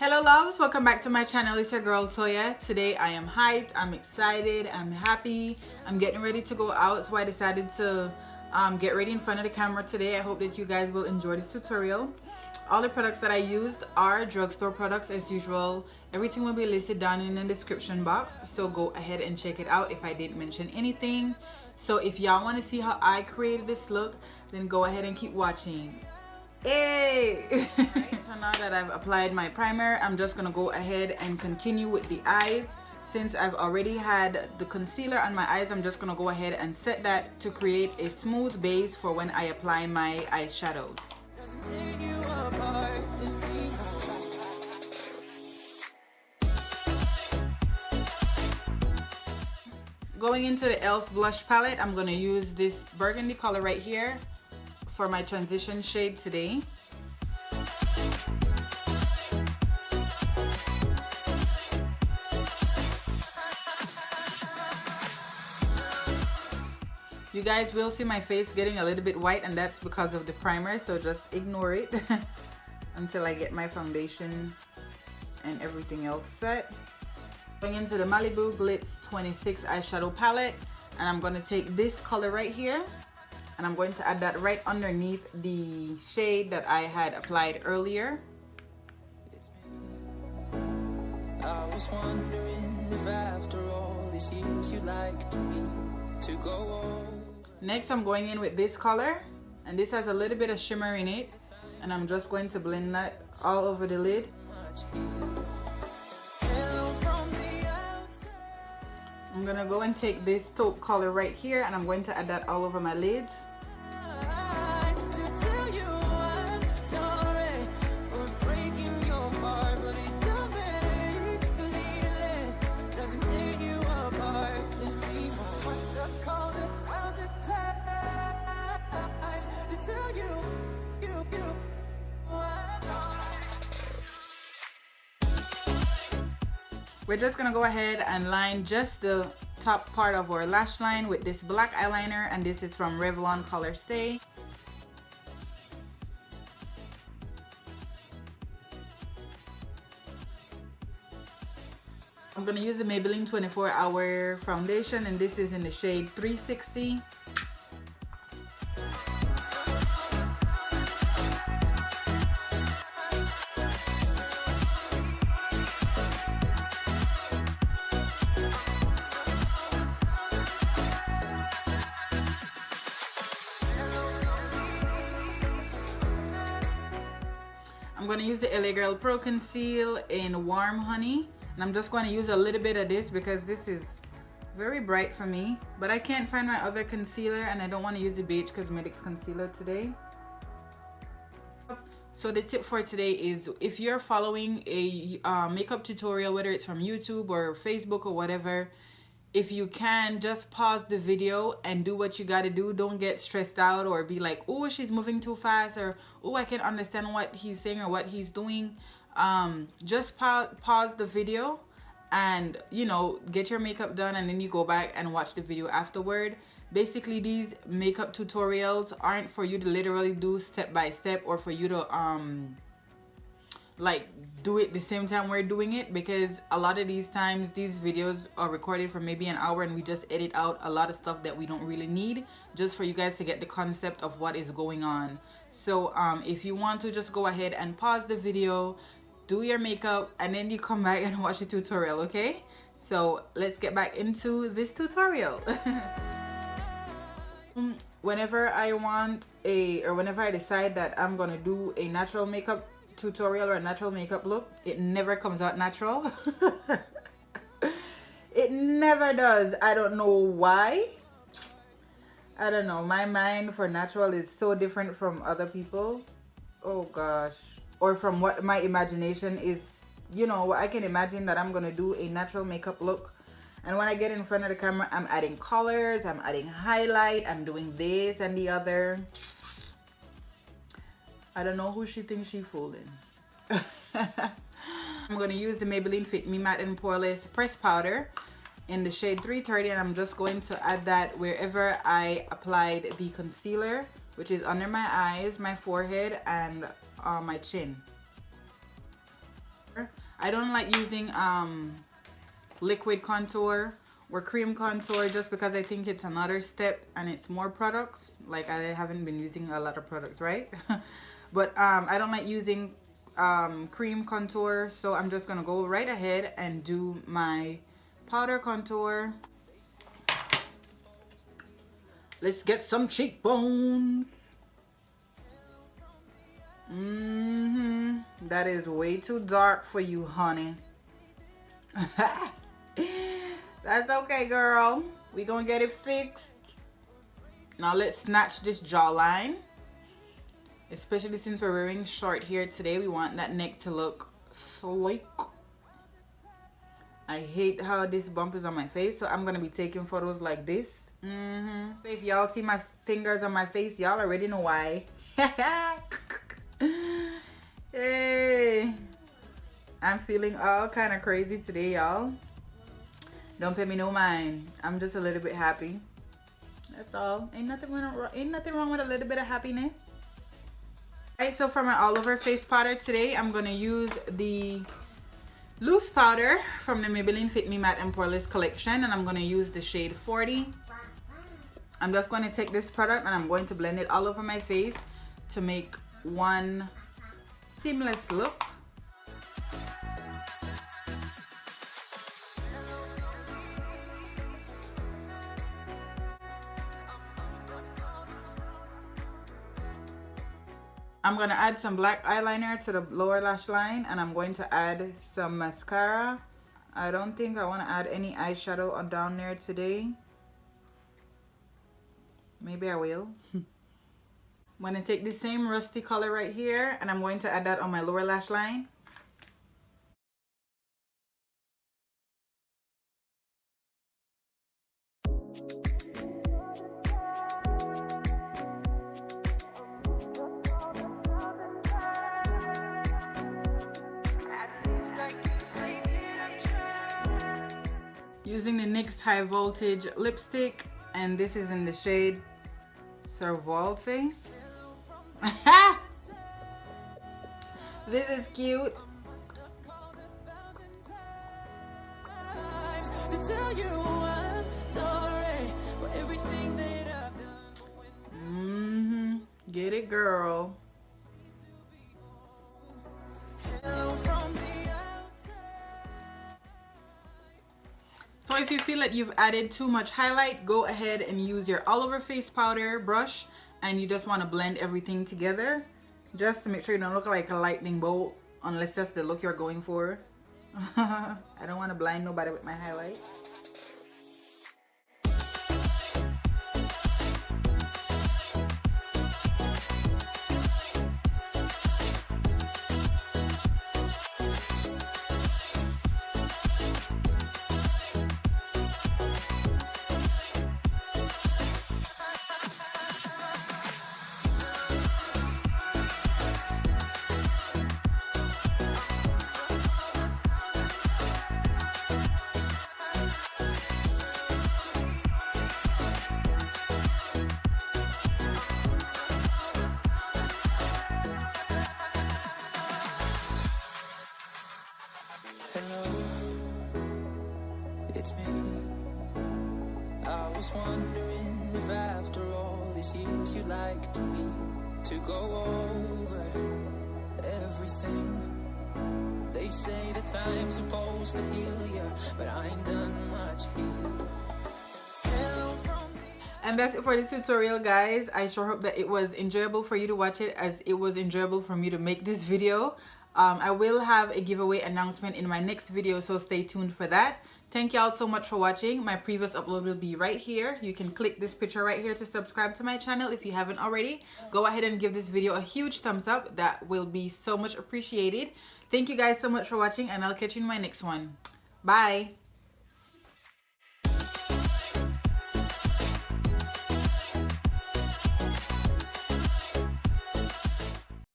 Hello loves, welcome back to my channel. It's your girl Toya. Today I am hyped, I'm excited, I'm happy, I'm getting ready to go out, so I decided to get ready in front of the camera today. I hope that you guys will enjoy this tutorial. All the products that I used are drugstore products as usual. Everything will be listed down in the description box, so go ahead and check it out if I didn't mention anything. So if y'all want to see how I created this look, then go ahead and keep watching. Hey! Right, so now that I've applied my primer, I'm just gonna go ahead and continue with the eyes. Since I've already had the concealer on my eyes, I'm just gonna go ahead and set that to create a smooth base for when I apply my eyeshadows. Going into the e.l.f. blush palette, I'm gonna use this burgundy color right here for my transition shade today. You guys will see my face getting a little bit white, and that's because of the primer, so just ignore it until I get my foundation and everything else set. Going into the Malibu Glitz 26 eyeshadow palette, and I'm going to take this color right here and I'm going to add that right underneath the shade that I had applied earlier. I was wondering if after all these years you liked me to go on. Next, I'm going in with this color, and this has a little bit of shimmer in it, and I'm just going to blend that all over the lid. I'm gonna go and take this taupe color right here, and I'm going to add that all over my lids. We're just gonna go ahead and line just the top part of our lash line with this black eyeliner, and this is from Revlon Color Stay. I'm gonna use the Maybelline 24-hour foundation, and this is in the shade 360. I'm going to use the LA Girl Pro Conceal in Warm Honey, and I'm just going to use a little bit of this because this is very bright for me, but I can't find my other concealer and I don't want to use the BH Cosmetics concealer today. So the tip for today is, if you're following a makeup tutorial, whether it's from YouTube or Facebook or whatever, if you can, just pause the video and do what you got to do. Don't get stressed out or be like, oh, she's moving too fast, or oh, I can't understand what he's saying or what he's doing. Just pause the video and, you know, get your makeup done, and then you go back and watch the video afterward. Basically, these makeup tutorials aren't for you to literally do step by step, or for you to like do it the same time we're doing it, because a lot of these times these videos are recorded for maybe an hour and we just edit out a lot of stuff that we don't really need, just for you guys to get the concept of what is going on. So if you want to, just go ahead and pause the video, do your makeup, and then you come back and watch the tutorial. Okay, so let's get back into this tutorial. Whenever I want whenever I decide that I'm gonna do a natural makeup tutorial or a natural makeup look, it never comes out natural. It never does. I don't know why. I don't know, my mind for natural is so different from other people. Oh gosh. Or from what my imagination is. You know, I can imagine that I'm gonna do a natural makeup look, and when I get in front of the camera, I'm adding colors, I'm adding highlight, I'm doing this and the other. I don't know who she thinks she's fooling. I'm going to use the Maybelline Fit Me Matte and Poreless Press Powder in the shade 330, and I'm just going to add that wherever I applied the concealer, which is under my eyes, my forehead, and my chin. I don't like using liquid contour or cream contour just because I think it's another step and it's more products. Like I haven't been using a lot of products, right? But I don't like using cream contour, so I'm just gonna go right ahead and do my powder contour. Let's get some cheekbones. That is way too dark for you, honey. That's okay, girl. We gonna get it fixed. Now let's snatch this jawline. Especially since we're wearing short hair today, we want that neck to look sleek. I hate how this bump is on my face, so I'm gonna be taking photos like this. So if y'all see my fingers on my face, y'all already know why. Hey, I'm feeling all kind of crazy today, y'all. Don't pay me no mind. I'm just a little bit happy. That's all. Ain't nothing wrong with a little bit of happiness. Alright, so for my all over face powder today, I'm gonna use the loose powder from the Maybelline Fit Me Matte and Poreless collection, and I'm gonna use the shade 40. I'm just going to take this product and I'm going to blend it all over my face to make one seamless look. I'm going to add some black eyeliner to the lower lash line, and I'm going to add some mascara. I don't think I want to add any eyeshadow on down there today. Maybe I will. I'm going to take the same rusty color right here and I'm going to add that on my lower lash line. Using the NYX High Voltage lipstick, and this is in the shade Cervolte. This is cute. Get it, girl. So if you feel that you've added too much highlight, go ahead and use your all over face powder brush, and you just want to blend everything together just to make sure you don't look like a lightning bolt, unless that's the look you're going for. I don't want to blind nobody with my highlight. It's me. I was wondering if after all these years you'd like me to go over everything. They say that time's supposed to heal you, but I ain't done much healing. And that's it for this tutorial, guys. I sure hope that it was enjoyable for you to watch it as it was enjoyable for me to make this video. I will have a giveaway announcement in my next video, so stay tuned for that. Thank y'all so much for watching. My previous upload will be right here. You can click this picture right here to subscribe to my channel if you haven't already. Go ahead and give this video a huge thumbs up. That will be so much appreciated. Thank you guys so much for watching, and I'll catch you in my next one. Bye.